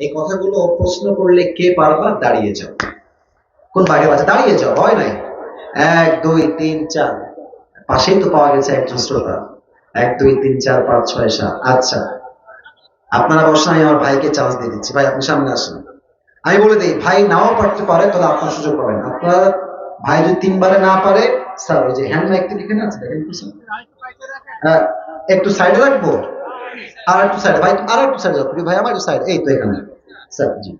এই কথাগুলো প্রশ্ন করলে কে পারবা? দাঁড়িয়ে যাও। কোন ভাগে বাচ্চা দাঁড়িয়ে যাও, হয় নাই? 1 2 3 4, পাশেই তো পাওয়া গেছে একজন শ্রোতা। 1 2 3 4 5 6 7। আচ্ছা, আপনারা বসেন, আমি আমার ভাইকে চান্স দিয়ে দিচ্ছি। ভাই আপনি সামনে আসেন। আমি বলে দিই, ভাই নাও পারতে পারে, তাহলে আপনার সুযোগ পাবেন। আপনার ভাই যদি 3 বারে না পারে, স্যার ওই যে হ্যান্ড মাইকটা এখানে আছে, দেখেন তো স্যার। একটু সাইডে রাখবো, আর একটু সাইডে ভাই, আর একটু সাইডে রাখবো ভাই, আমার একটু সাইড, এই তো এখানে স্যার। জি,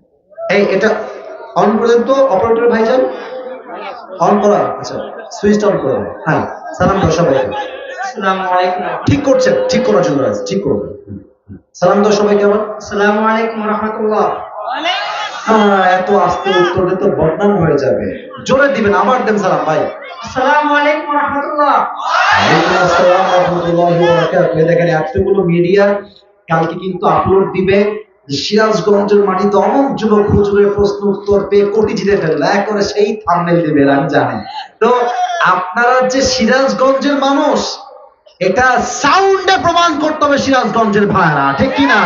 এই এটা অন করে দেন তো অপারেটর ভাইজান। অন করা, আচ্ছা সুইচটা অন করে দেন। হ্যাঁ, সালাম দাও সবাইকে। আসসালামু আলাইকুম। ঠিক করছেন, ঠিক করার জন্য আছে, ঠিক করবেন। সালাম দাও সবাইকে আমার। আসসালামু আলাইকুম ওয়া রাহমাতুল্লাহ। এত আস্তে উত্তর দিতে বদনাম হয়ে যাবে, জোরে দিবেন। আবার দেন সালাম ভাই। আসসালামু আলাইকুম ওয়া রাহমাতুল্লাহ। ওয়ালাইকুম আসসালাম ওয়া রাহমাতুল্লাহি ওয়া বারাকাতুহু। দেখেন এতগুলো মিডিয়া কালকে কিন্তু আপলোড দিবে। সিরাজগঞ্জের মাটিতে অমুক যুবক হুজুরের প্রশ্ন উত্তর পেয়ে কোটি জিতে ফেললো, এক করে সেই থাম্বনেল দিবে, আমি জানি। তো আপনারা যে সিরাজগঞ্জের মানুষ, এটা সাউন্ডে প্রমাণ করতে হবে সিরাজগঞ্জের ভাইরা, ঠিক কিনা?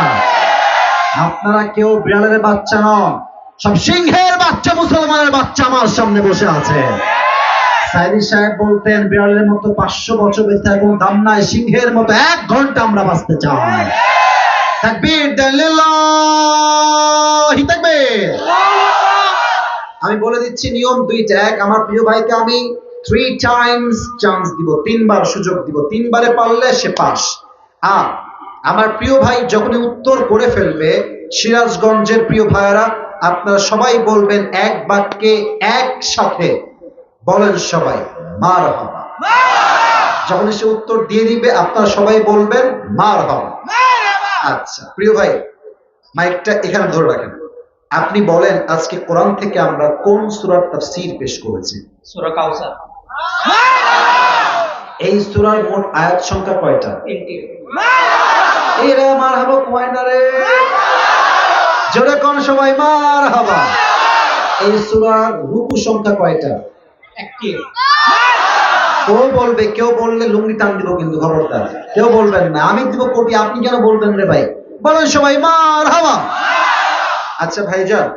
আপনারা কেউ বিড়ালের বাচ্চা নন, সব সিংহের বাচ্চা, মুসলমানের বাচ্চা আমার সামনে বসে আছে। সাইদি সাহেব বলতেন, বিড়ালের মতো 500 বছর বেঁচে থাকার কোনো দাম নাই, সিংহের মতো 1 ঘন্টা আমরা বাঁচতে চাই। তাকবীর দেন, লিল্লাহি তাকবীর। আমি বলে দিচ্ছি নিয়ম 2টা। এক, আমার প্রিয় ভাইকে আমি 3 টাইমস চান্স দিব, 3 বার সুযোগ দিব, 3 বারে পারলে সে পাস। আর আমার প্রিয় ভাই যখনই উত্তর করে ফেলবে, সিরাজগঞ্জের প্রিয় ভাইয়েরা আপনারা সবাই বলবেন এক বাক্যে একসাথে, বলেন সবাই মারহাবা। যখন সে উত্তর দিয়ে দিবে আপনারা সবাই বলবেন মারহাবা। আচ্ছা প্রিয় ভাই, মাইকটা এখানে ধরে রাখেন। আপনি বলেন আজকে কোরআন থেকে আমরা কোন সূরার তাফসীর পেশ করেছি? সূরা কাউসার। এই সূরার মোট আয়াত সংখ্যা কয়টা? 3টি। এরা মারহাবা কয় না রে, জোরে কোন সবাই মারহাবা। এই সূরার রুকু সংখ্যা কয়টা? 1টি। কেউ বলবে, কেউ বললে লুঙ্গি টান দিব কিন্তু, খবরদার কেউ বলবেন না। আমি দিব কোটি, আপনি কেন বলবেন রে ভাই? বলেন সবাই মারহাবা। আচ্ছা ভাইজান,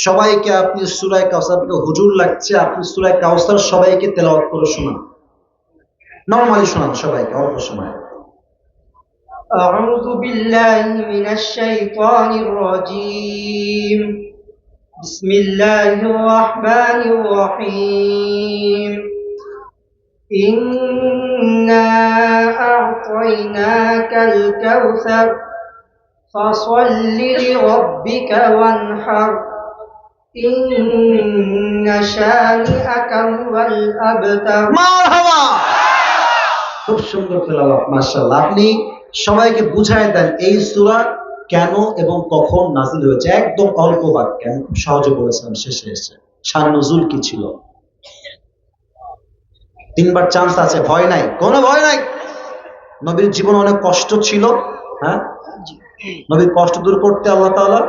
সবাইকে আপনি সূরা কাউসার, হুজুর লাগছে, আপনি সূরা কাউসার সবাইকে তেলাওয়াত করে শোনান, নরমালি শোনান সবাইকে অল্প সময়। أعوذ بالله من الشيطان الرجيم. بسم الله الرحمن الرحيم. إنا أعطيناك الكوثر فصل لربك وانحر إن شانئك هو الأبتر. মারহাবা, খুব সুন্দর তেলাওয়াত, মাশাআল্লাহ। আপনি সবাইকে বুঝায় দেন এই সূরা কেন এবং কখন নাযিল হয়েছে, একদম অল্প বাক্যে। আমি খুব সহজে বলেছিলাম শেষে এসে শান নুজুল কি ছিল। 3 বার চান্স আছে, ভয় নাই, কোনো ভয় নাই। নবীর জীবনে অনেক কষ্ট ছিল, হ্যাঁ, নবীর কষ্ট দূর করতে আল্লাহ তাআলা,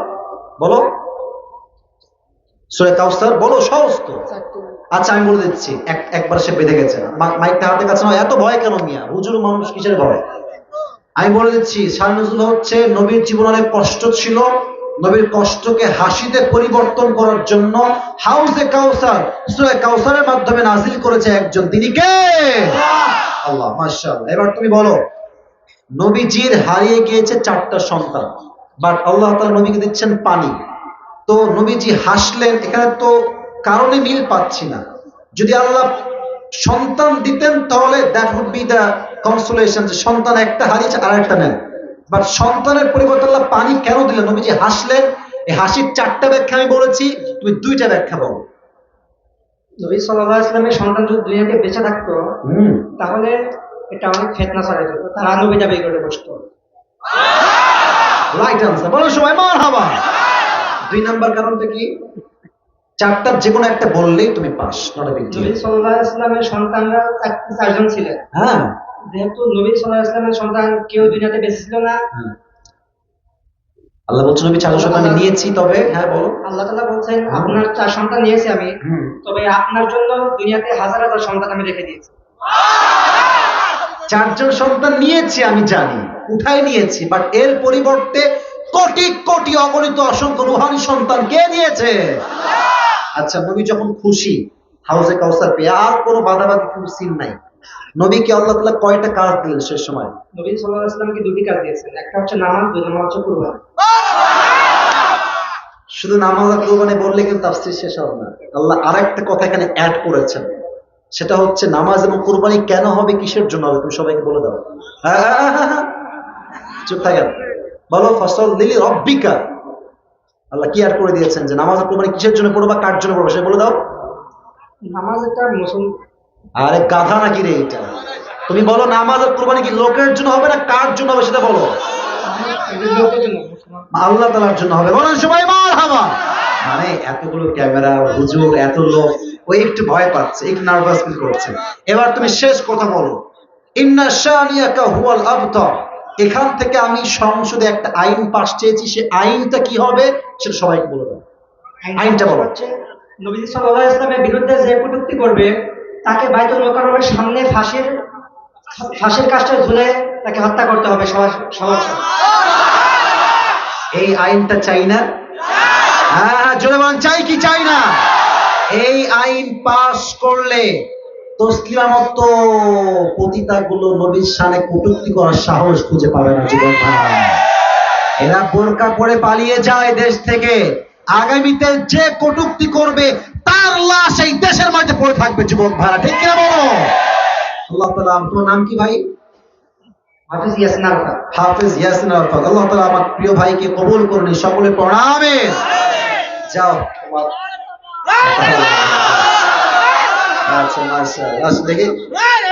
বলো সূরা কাউসার, বলো সহজ তো। আচ্ছা আমি বলে দিচ্ছি, একবার সে বেঁধে গেছে, মাইকটা হাতে কাছে না, এত ভয় কেন মিয়া, হুজুর মানুষ কিসের ভয়? আমি বলে দিচ্ছি, শান নুজুল হচ্ছে নবীর জীবনে অনেক কষ্ট ছিল, নবীর কষ্টকে হাসিতে পরিবর্তন করার জন্য হাউজে কাউসার, সূরা কাউসারের মাধ্যমে নাজিল করেছে একজন, তিনি কে? আল্লাহ। মাশাআল্লাহ। এবার তুমি বলো, নবীজির হারিয়ে গিয়েছে 4টা সন্তান, বাট আল্লাহ তাআলা নবীকে দিচ্ছেন পানি। তো নবীজি হাসলেন, এখানে তো কারণে মিল পাচ্ছি না। যদি আল্লাহ সন্তান দিতেন তাহলে that would be the consolation, যে সন্তান একটা হারিয়েছে আর একটা নেন। বাট সন্তানের পরিবর্তে আল্লাহ পানি কেন দিলেন? নবীজি হাসলেন, এই হাসির 4টা ব্যাখ্যা আমি বলেছি, তুমি 2টা ব্যাখ্যা বলো। নবী সাল্লাল্লাহু আলাইহি ওয়াসাল্লামের সন্তান যদি দুনিয়াতে বেঁচে থাকতো, তাহলে এটা অনেক ফিতনা ছড়াই যেত, তারা নবী দাবি করে বসতো। রাইট আনসার, বলো সবাই মারহাবা। 2 নাম্বার কারণটা কি? 4টার যে কোনো একটা বললেই তুমি pass, not a big deal. নবী সাল্লাল্লাহু আলাইহি ওয়াসাল্লামের সন্তানরা 4জন ছিলেন। হ্যাঁ, যেহেতু নবী সাল্লাল্লাহু আলাইহি ওয়াসাল্লামের সন্তান কেউ দুনিয়াতে বেঁচে ছিল না, আল্লাহ বলছেন নবী 4 সন্তান আমি নিয়েছি, তবে হ্যাঁ বলো। আল্লাহ তাআলা বলছেন আপনার 4 সন্তান নিয়েছি আমি, তবে আপনার জন্য দুনিয়াতে হাজার হাজার সন্তান আমি রেখে দিয়েছি। 4 জন সন্তান নিয়েছি আমি জানি, উঠাই নিয়েছি, বাট এর পরিবর্তে কোটি কোটি অগণিত অসংখ্য রুহানি সন্তান কে দিয়েছে? আচ্ছা, নবী যখন খুশি হাউজে কাউসার পেয়ে, আর কোনো বাধাবাধি কোনো সিন নাই, নবীকে আল্লাহ তাআলা কয়টা কাজ দিলেন শেষ সময়? নবী সাল্লাল্লাহু আলাইহি ওয়াসাল্লামকে দুটি কাজ দিয়েছেন, একটা হচ্ছে নামাজ, দুই নম্বর হচ্ছে কুরবানি। শুধু নামাজ আর কুরবানি বললে কিন্তু তাফসীর শেষ হবে না। আল্লাহ আরেকটা কথা এখানে অ্যাড করেছেন, সেটা হচ্ছে নামাজ এবং কুরবানি কেন হবে, কিসের জন্য হবে, তুমি সবাইকে বলে দাও। চুপ থাকেন, বলো ফাসাল্লি লিরাব্বিকা। আল্লাহ কি অ্যাড করে দিয়েছেন যে নামাজ আর কুরবানি কিসের জন্য পড়বা, কার জন্য পড়বা, সেটা বলে দাও। নামাজ একটা মুসলমান, আরে গাধা নাকি রে এটা? তুমি বলো নামাজ আর কুরবানি কি লোকের জন্য হবে না কার জন্য হবে, সেটা বলো। লোকের জন্য, মুসলমান। আল্লাহ তাআলার জন্য হবে, বলেন সবাই মারহাবা। মানে এতগুলো ক্যামেরা, হুজুর, এত লোক, ওই একটু ভয় পাচ্ছে, একটু নার্ভাস ফিল করছে। এবার তুমি শেষ কথা বলো, ইন্না শানিয়াকা হুয়াল আবতার। এখান থেকে আমি সংসদে একটা আইন পাস চেয়েছি, সে আইনটা কি হবে সেটা সবাইকে বলে দাও। আইনটা বলো। হচ্ছে নবী সাল্লাল্লাহু আলাইহি ওয়াসাল্লামের বিরুদ্ধে যে কটূক্তি করবে তাকে বাইতুল মুকাররমের সামনে ফাঁসির কাষ্ঠে ঝুলে তাকে হত্যা করতে হবে সবার সামনে। এই আইনটা চাই না? হ্যাঁ, জোরে বলেন, চাই কি চাই না? এই আইন পাস করলে তসলিমা মতো পতিতাগুলো নবীর শানে কটূক্তি করার সাহস খুঁজে পাবে না জীবন। এরা বোরকা পরে পালিয়ে যায় দেশ থেকে, আগামীতে যে কটূক্তি করবে তার লাশ এই দেশের মধ্যে পড়ে থাকবে যুবক ভাড়া, ঠিক কিনা বলো? আল্লাহ তাআলা, তোমার নাম কি ভাই? হাফেজ ইয়াসিন আরাফাত। হাফেজ ইয়াসিন আরাফাত। আল্লাহ তাআলা আমার প্রিয় ভাইকে কবুল করুন, সকলে পড়া আমিন। যাও তোমার। আচ্ছা, মাশাআল্লাহ। আসো দেখি,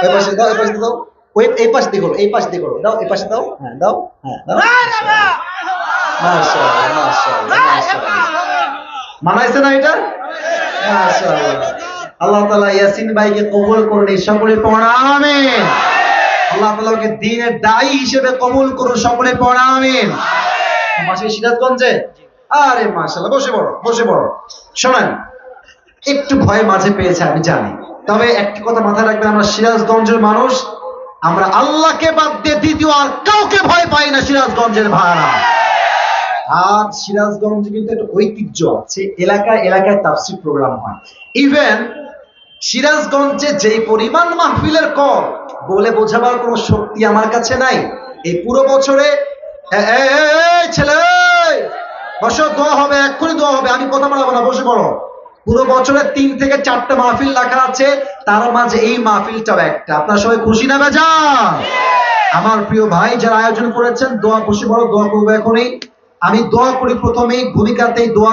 এই পাশে দাও, এই পাশে দাও, ওই এই পাশ দিয়ে করো, এই পাশ দিয়ে করো, দাও এই পাশে দাও, হ্যাঁ দাও, হ্যাঁ দাও। মাশাআল্লাহ, মাশাআল্লাহ, মাশাআল্লাহ। মানাইছে না এটা? মাশাআল্লাহ। আল্লাহ তাআলা ইয়াসিন ভাইকে কবুল করুন, সকলে পড়া আমিন। আল্লাহ তাআলাকে দ্বীনের দায়ী হিসেবে কবুল করুন, সকলে পড়া আমিন। মাসে সিরাজগঞ্জে, আরে মাশাআল্লাহ, বসে পড়ো, বসে পড়ো। শোনেন, একটু ভয় মাঝে পেয়েছে আমি জানি, তবে একটা কথা মাথায় রাখবেন, আমরা সিরাজগঞ্জের মানুষ, আমরা আল্লাহকে বাদ দিয়ে দ্বিতীয় আর কাউকে ভয় পাই না সিরাজগঞ্জের ভাড়া। আর সিরাজগঞ্জে কিন্তু একটা ঐতিহ্য আছে, এলাকায় এলাকায় তাফসীর প্রোগ্রাম হয়। ইভেন সিরাজগঞ্জে যেই পরিমাণ মাহফিলের কর, বলে বোঝাবার কোনো শক্তি আমার কাছে নাই। এই পুরো বছরে ছেলে বসো, দোয়া হবে, এক্ষুনি দোয়া হবে, আমি কথা বলবো না, বসে পড়ো। পুরো বছরে 3 থেকে 4টা মাহফিল রাখা আছে, তার মাঝে এই মাহফিলটাও একটা। আপনারা সবাই খুশি না বেজান? আমার প্রিয় ভাই যারা আয়োজন করেছেন, দোয়া, বসে পড়ো, দোয়া করবো এখনই। আমি দোয়া করি, প্রথমেই ভূমিকাতেই দোয়া।